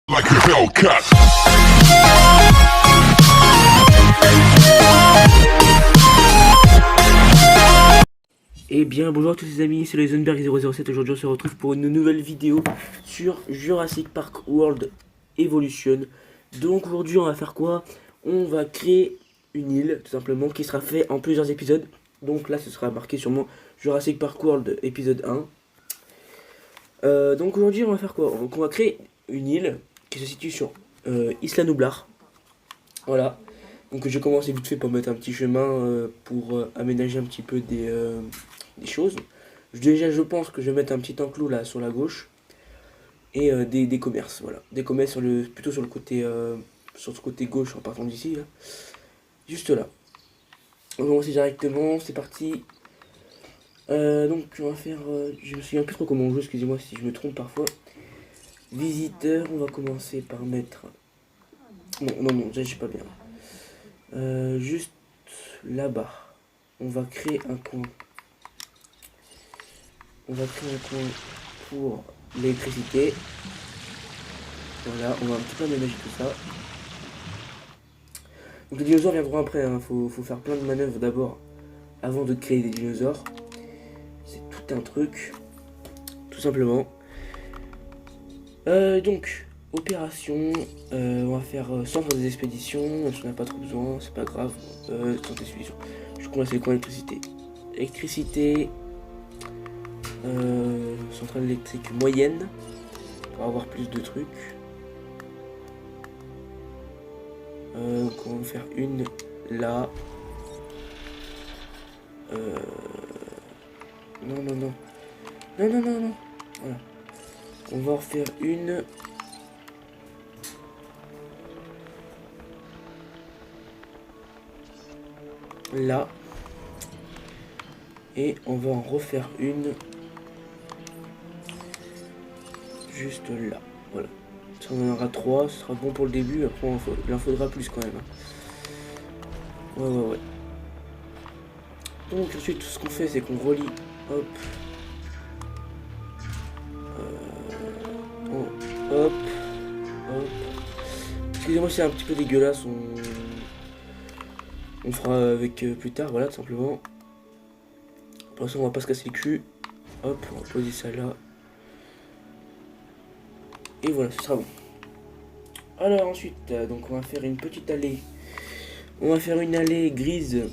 like a Hellcat. Eh bien bonjour à tous les amis, c'est le Heisenberg007. Aujourd'hui on se retrouve pour une nouvelle vidéo sur Jurassic Park World Evolution. Donc aujourd'hui on va faire quoi? On va créer une île tout simplement qui sera fait en plusieurs épisodes. Donc là ce sera marqué sûrement Jurassic Park World épisode 1. Donc aujourd'hui on va faire quoi? Donc on va créer une île qui se situe sur Isla Nublar. Voilà. Donc je vais commencer vite fait par mettre un petit chemin pour aménager un petit peu des choses. Déjà je pense que je vais mettre un petit enclos là sur la gauche. Et des commerces, voilà. Des commerces plutôt sur le côté sur ce côté gauche en partant d'ici là. Juste là. On va commencer directement, c'est parti. Donc on va faire. Je me souviens plus trop comment on joue, excusez-moi si je me trompe parfois. Visiteur, on va commencer par mettre. Non, déjà je sais pas bien. Juste là-bas, on va créer un coin. On va créer un coin pour l'électricité. Voilà, on va un petit peu aménager tout ça. Donc les dinosaures viendront après, hein. Faut faire plein de manœuvres d'abord avant de créer des dinosaures. C'est tout un truc, tout simplement. Donc, opération, on va faire centre des expéditions, si on n'a pas trop besoin, c'est pas grave. Centre des expéditions, je commence les coins électricité. Électricité, centrale électrique moyenne, pour avoir plus de trucs. Donc on va en faire une là. Non. Voilà. On va en faire une. Là. Et on va en refaire une. Juste là. Voilà. Si on en aura 3, ce sera bon pour le début. Après, il en faudra plus quand même. Ouais. Donc ensuite, tout ce qu'on fait, c'est qu'on relie. Hop. Hop. Excusez-moi, c'est un petit peu dégueulasse. On fera avec plus tard, voilà, tout simplement. Pour l'instant, on va pas se casser le cul. Hop, on va poser ça là. Et voilà, ce sera bon. Alors ensuite, donc on va faire une petite allée. On va faire une allée grise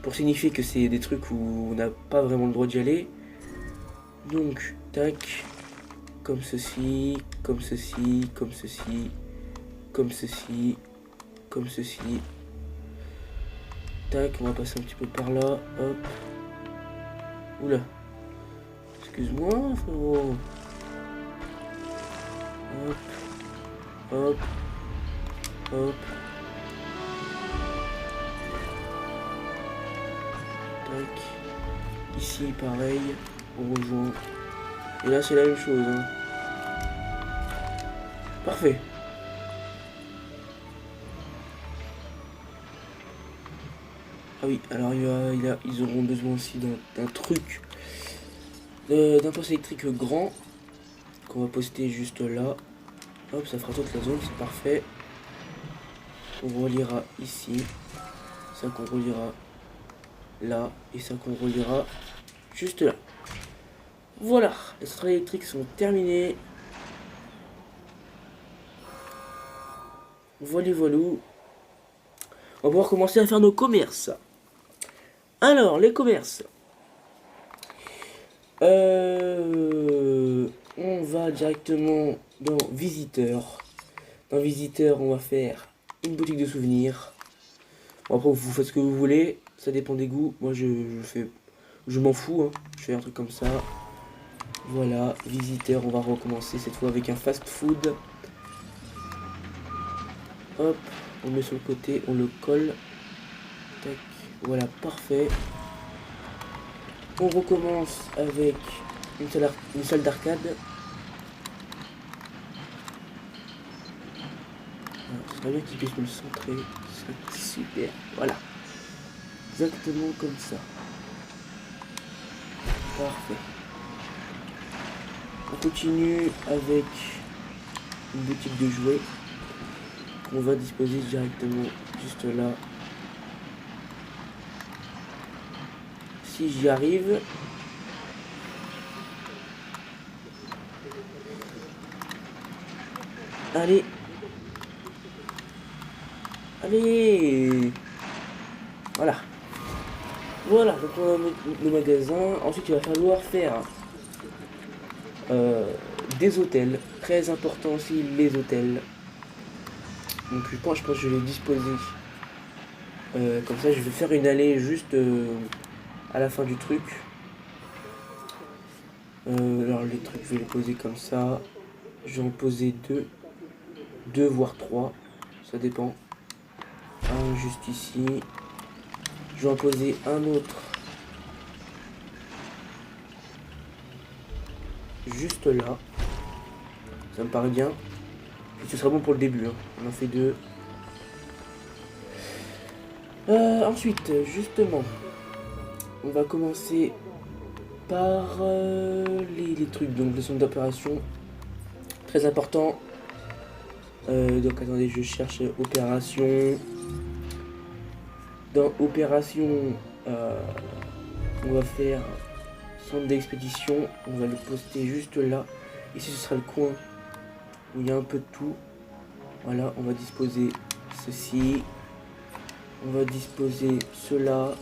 pour signifier que c'est des trucs où on n'a pas vraiment le droit d'y aller. Donc, tac, comme ceci, comme ceci, comme ceci, comme ceci, comme ceci. Tac, on va passer un petit peu par là, hop. Oula. Excuse-moi, frérot. Hop. Tac. Ici, pareil, on rejoint. Et là, c'est la même chose, hein. Parfait. Ah oui, alors ils auront besoin aussi d'un truc, d'un poste électrique grand qu'on va poster juste là. Hop, ça fera toute la zone, c'est parfait. On reliera ici, ça qu'on reliera là et ça qu'on reliera juste là. Voilà, les centrales électriques sont terminées. Voilà. On va pouvoir commencer à faire nos commerces. Alors, les commerces. On va directement dans Visiteur. Dans Visiteur, on va faire une boutique de souvenirs. Bon, après, vous faites ce que vous voulez. Ça dépend des goûts. Moi, je m'en fous, hein. Je fais un truc comme ça. Voilà, Visiteur, on va recommencer cette fois avec un fast-food. Hop, on met sur le côté, on le colle. Tac, voilà, parfait. On recommence avec une salle d'arcade. Ce serait bien qu'il puisse me le centrer. C'est super. Voilà. Exactement comme ça. Parfait. On continue avec une boutique de jouets qu'on va disposer directement juste là. Si j'y arrive. Allez. Allez. Voilà. Voilà, donc on a le magasin. Ensuite, il va falloir faire des hôtels. Très important aussi, les hôtels. Donc je pense que je vais les disposer. Comme ça, je vais faire une allée juste à la fin du truc. Alors les trucs, je vais les poser comme ça. Je vais en poser deux voire trois. Ça dépend. Un juste ici. Je vais en poser un autre juste là. Ça me paraît bien. Et ce sera bon pour le début. Hein. On en fait deux. Ensuite, justement, on va commencer par les trucs. Donc, le centre d'opération. Très important. Donc, attendez, je cherche opération. Dans opération, on va faire centre d'expédition. On va le poster juste là. Ici, ce sera le coin où il y a un peu de tout. Voilà, on va disposer ceci. On va disposer cela.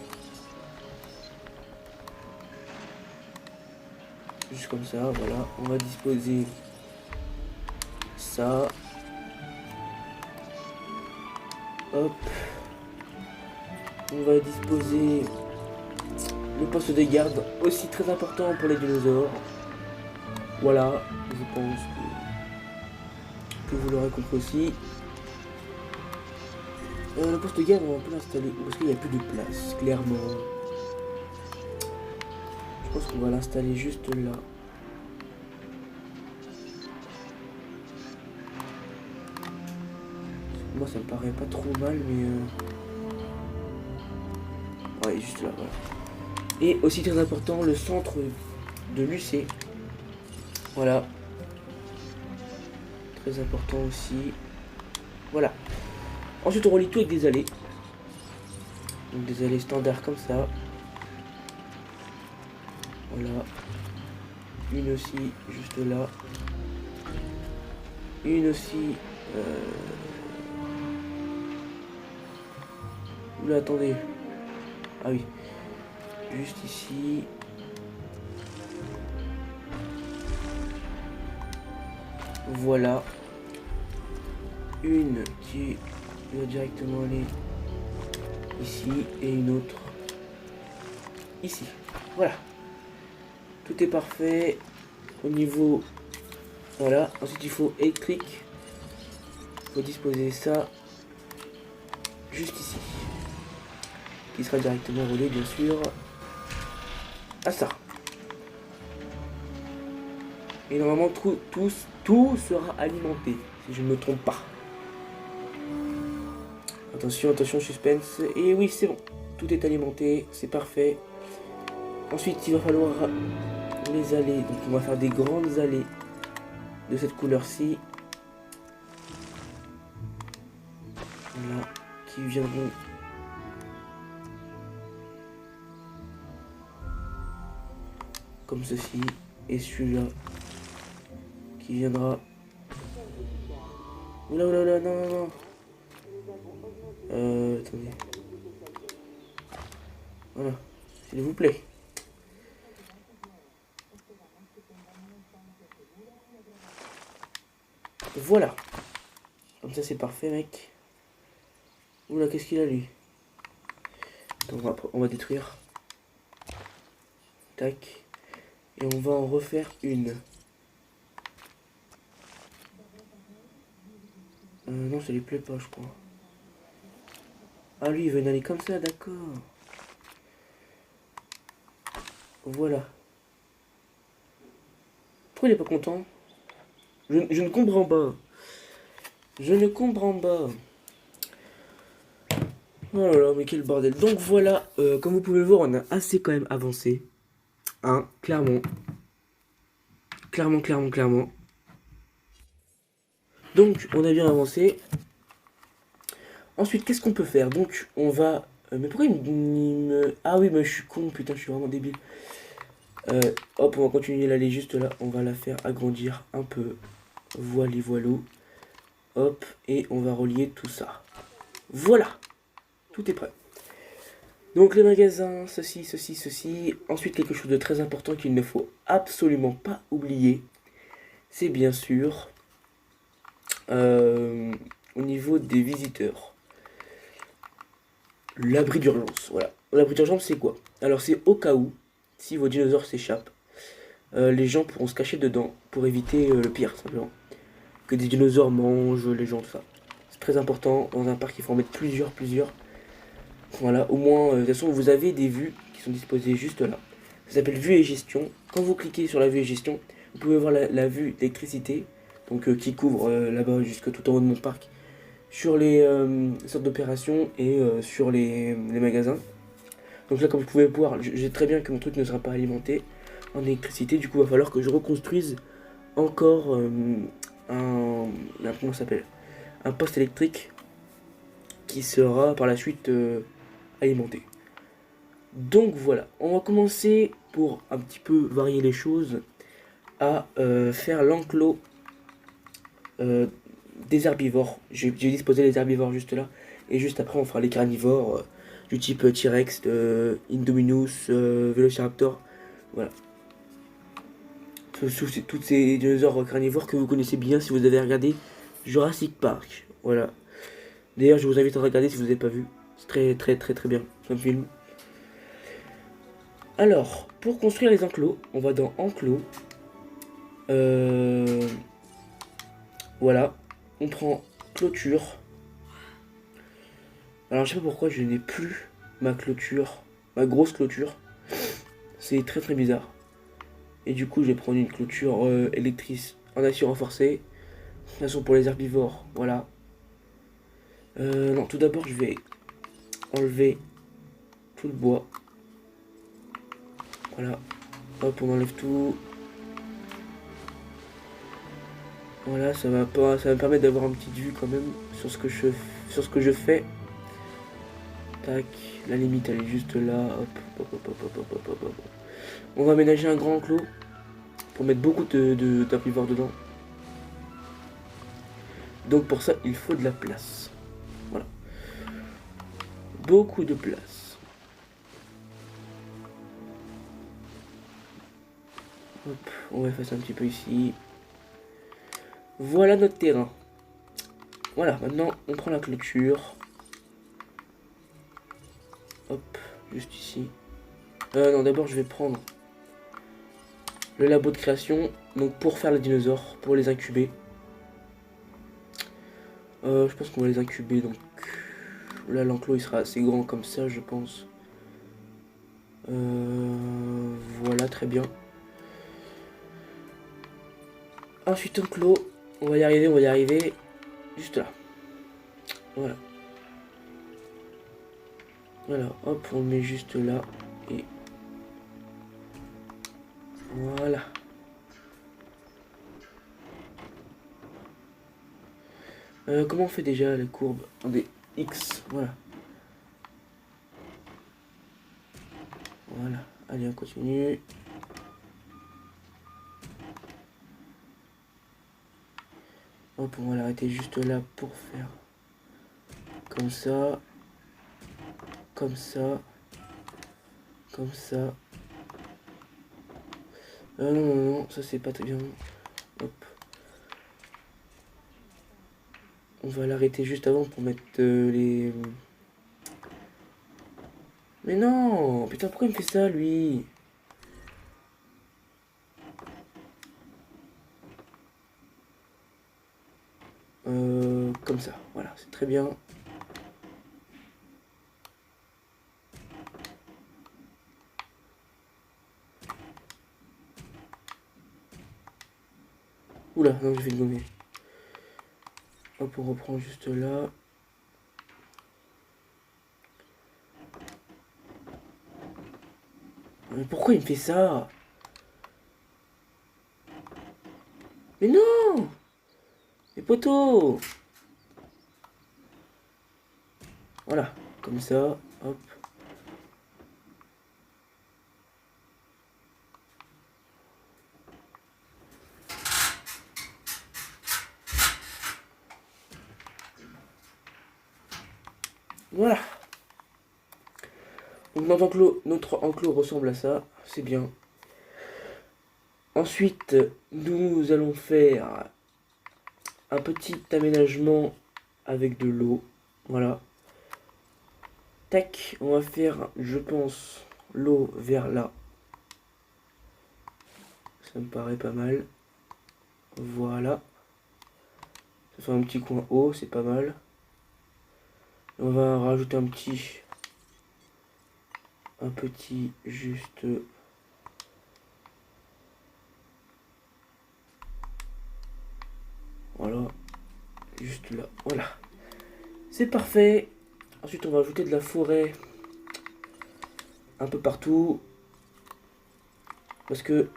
Juste comme ça, voilà. On va disposer ça. Hop. On va disposer le poste de garde, aussi très important pour les dinosaures. Voilà, je pense que vous l'aurez compris aussi. Le poste de garde, on va pas l'installer parce qu'il n'y a plus de place, clairement. Je pense qu'on va l'installer juste là. Moi, ça me paraît pas trop mal, mais... Ouais, juste là, voilà. Et aussi très important, le centre de l'UC. Voilà. Très important aussi. Voilà. Ensuite, on relie tout avec des allées. Donc des allées standards comme ça. Voilà. Une aussi, juste là. Une aussi. Oula, attendez. Ah oui. Juste ici. Voilà. Une qui va directement aller ici et une autre ici. Voilà. Tout est parfait. Au niveau... Voilà. Ensuite, il faut électrique. Il faut disposer ça juste ici. Qui sera directement relié, bien sûr, à ça. Et normalement, tout sera alimenté, si je ne me trompe pas. Attention, attention, suspense. Et oui, c'est bon. Tout est alimenté, c'est parfait. Ensuite, il va falloir les allées. Donc, on va faire des grandes allées de cette couleur-ci. Voilà, qui viendront comme ceci. Et celui-là qui viendra... Oula, oula, oula, non, non, non. Attendez. Voilà, s'il vous plaît. Voilà. Comme ça, c'est parfait, mec. Oula, qu'est-ce qu'il a, lui? Attends, on va détruire. Tac. Et on va en refaire une. Non, ça lui plaît pas, je crois. Ah, lui, il veut aller comme ça, d'accord. Voilà. Pourquoi il est pas content? Je ne comprends pas. Je ne comprends pas. Oh là là, mais quel bordel. Donc voilà, comme vous pouvez le voir, on a assez quand même avancé. Hein, clairement. Clairement. Donc, on a bien avancé. Ensuite, qu'est-ce qu'on peut faire? Donc, on va... mais pourquoi Ah oui, mais je suis con, putain, je suis vraiment débile. Hop, on va continuer l'aller juste là. On va la faire agrandir un peu. Voilou, voilou. Hop, et on va relier tout ça. Voilà, tout est prêt. Donc les magasins, ceci, ceci, ceci. Ensuite, quelque chose de très important qu'il ne faut absolument pas oublier, c'est bien sûr euh, au niveau des visiteurs. L'abri d'urgence, voilà. L'abri d'urgence, c'est quoi? Alors c'est au cas où, si vos dinosaures s'échappent, les gens pourront se cacher dedans pour éviter le pire, simplement. Que des dinosaures mangent les gens, tout ça. C'est très important, dans un parc, il faut en mettre plusieurs. Voilà, au moins, de toute façon, vous avez des vues qui sont disposées juste là. Ça s'appelle vue et gestion. Quand vous cliquez sur la vue et gestion, vous pouvez voir la vue d'électricité, donc qui couvre là-bas jusque tout en haut de mon parc, sur les sortes d'opérations et sur les magasins. Donc là, comme vous pouvez voir, je sais très bien que mon truc ne sera pas alimenté en électricité. Du coup, il va falloir que je reconstruise encore comment ça s'appelle, un poste électrique qui sera par la suite alimenté. Donc voilà, on va commencer pour un petit peu varier les choses à faire l'enclos des herbivores. J'ai disposé les herbivores juste là. Et juste après, on fera les carnivores du type T-Rex, Indominus, Velociraptor. Voilà. Toutes ces dinosaures carnivores que vous connaissez bien si vous avez regardé Jurassic Park. Voilà. D'ailleurs, je vous invite à regarder si vous n'avez pas vu. C'est très bien comme film. Alors, pour construire les enclos, on va dans enclos. Euh, voilà. On prend clôture. Alors, je sais pas pourquoi je n'ai plus ma clôture, ma grosse clôture. C'est très bizarre. Et du coup, je vais prendre une clôture électrique en acier renforcé. De toute façon, pour les herbivores, voilà. Non, tout d'abord, je vais enlever tout le bois. Voilà. Hop, on enlève tout. Voilà, ça va me permettre d'avoir une petite vue quand même sur ce que je fais. Tac, la limite elle est juste là. Hop. On va aménager un grand enclos pour mettre beaucoup d'herbivores dedans. Donc pour ça, il faut de la place. Voilà. Beaucoup de place. Hop, on va effacer un petit peu ici. Voilà notre terrain. Voilà, maintenant on prend la clôture. Hop, juste ici. Non, d'abord je vais prendre le labo de création. Donc pour faire les dinosaures, pour les incuber. Je pense qu'on va les incuber. Donc là, l'enclos il sera assez grand comme ça, je pense. Voilà, très bien. Ensuite, enclos. On va y arriver. Juste là. Voilà. Voilà, hop, on le met juste là. Et voilà. Comment on fait déjà les courbes? Des X, voilà. Voilà. Allez, on continue. Hop, on va l'arrêter juste là pour faire comme ça. Comme ça. Comme ça. Non, ça c'est pas très bien. Hop. On va l'arrêter juste avant pour mettre les... Mais non! Putain, pourquoi il me fait ça, lui? Comme ça, voilà, c'est très bien. Oula, non, je vais le gommer. Hop, on reprend juste là. Mais pourquoi il me fait ça? Mais non! Mais poteau. Voilà, comme ça, hop. Voilà. Donc notre enclos ressemble à ça, c'est bien. Ensuite, nous allons faire un petit aménagement avec de l'eau. Voilà. Tac, on va faire, je pense, l'eau vers là. Ça me paraît pas mal. Voilà. Ça fait un petit coin haut, c'est pas mal. On va rajouter un petit juste voilà, juste là, voilà, c'est parfait. Ensuite on va ajouter de la forêt un peu partout parce qu'ils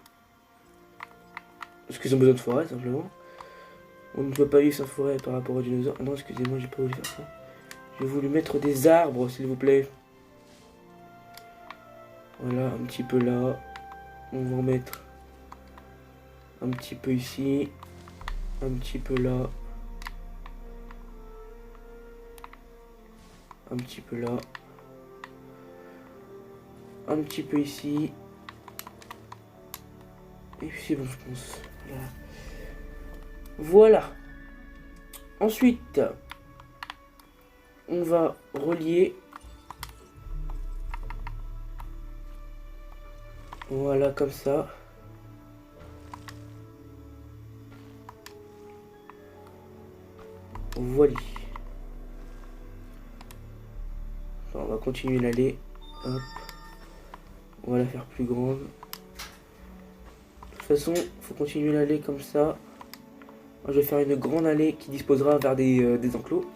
ont besoin de forêt simplement. On ne peut pas vivre sans forêt par rapport aux dinosaures. Ah non, excusez-moi, j'ai pas voulu faire ça. J'ai voulu mettre des arbres, s'il vous plaît. Voilà, un petit peu là. On va en mettre un petit peu ici. Un petit peu là. Un petit peu là. Un petit peu ici. Et puis c'est bon, je pense. Voilà. Voilà. Ensuite, on va relier. Voilà, comme ça. Voilà. On va continuer l'allée. Hop. On va la faire plus grande. De toute façon, il faut continuer l'allée comme ça. Moi, je vais faire une grande allée qui disposera vers des enclos.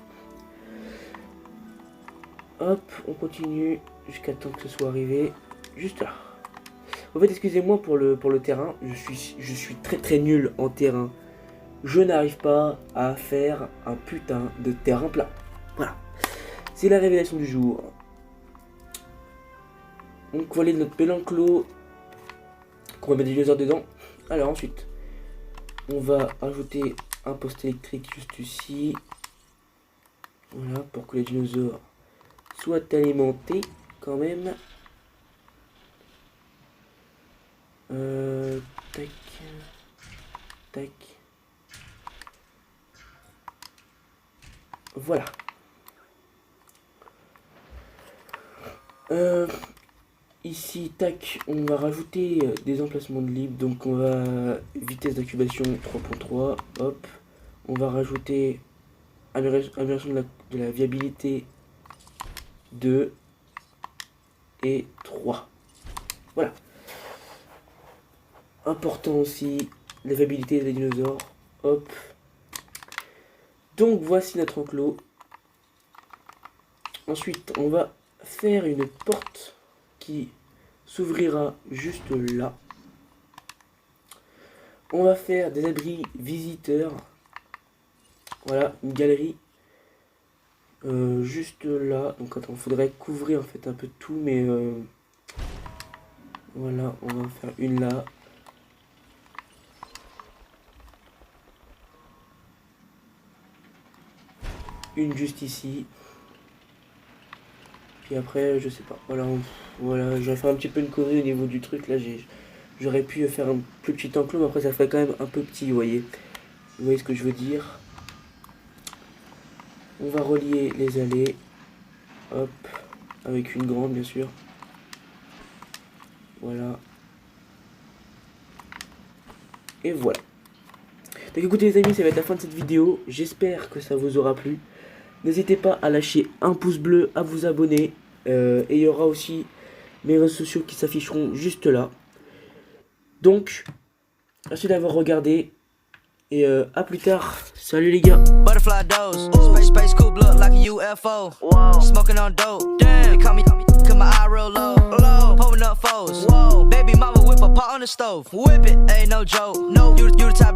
Hop, on continue jusqu'à temps que ce soit arrivé. Juste là. En fait, excusez-moi pour le terrain. Je suis très nul en terrain. Je n'arrive pas à faire un putain de terrain plat. Voilà. C'est la révélation du jour. Donc voilà notre bel enclos. Qu'on va mettre des dinosaures dedans. Alors ensuite, on va ajouter un poste électrique juste ici. Voilà, pour que les dinosaures soient alimentés quand même. Tac. Tac. Voilà. Ici, tac, on va rajouter des emplacements de libre. Donc on va vitesse d'incubation 3.3. Hop. On va rajouter amélioration de la viabilité 2 et 3. Voilà. Important aussi, la viabilité des dinosaures. Hop. Donc voici notre enclos. Ensuite, on va faire une porte qui s'ouvrira juste là. On va faire des abris visiteurs. Voilà, une galerie juste là. Donc attends, il faudrait couvrir en fait un peu tout, mais voilà, on va faire une là. Une juste ici. Puis après, je sais pas. Voilà, voilà, je vais faire un petit peu une connerie au niveau du truc. Là, j'aurais pu faire un plus petit enclos, mais après, ça ferait quand même un peu petit, vous voyez. Vous voyez ce que je veux dire. On va relier les allées. Hop. Avec une grande, bien sûr. Voilà. Et voilà. Donc écoutez les amis, ça va être la fin de cette vidéo. J'espère que ça vous aura plu. N'hésitez pas à lâcher un pouce bleu, à vous abonner. Et il y aura aussi mes réseaux sociaux qui s'afficheront juste là. Donc, merci d'avoir regardé. Et à plus tard. Salut les gars. Butterfly dose. Space coupe look like a UFO. Whoa. Smoking on dope. Damn. They call me cause my eye real low. Pulling up foes. Whoa. Baby mama whip a pot on the stove. Whip it, ain't no joke. No, you the type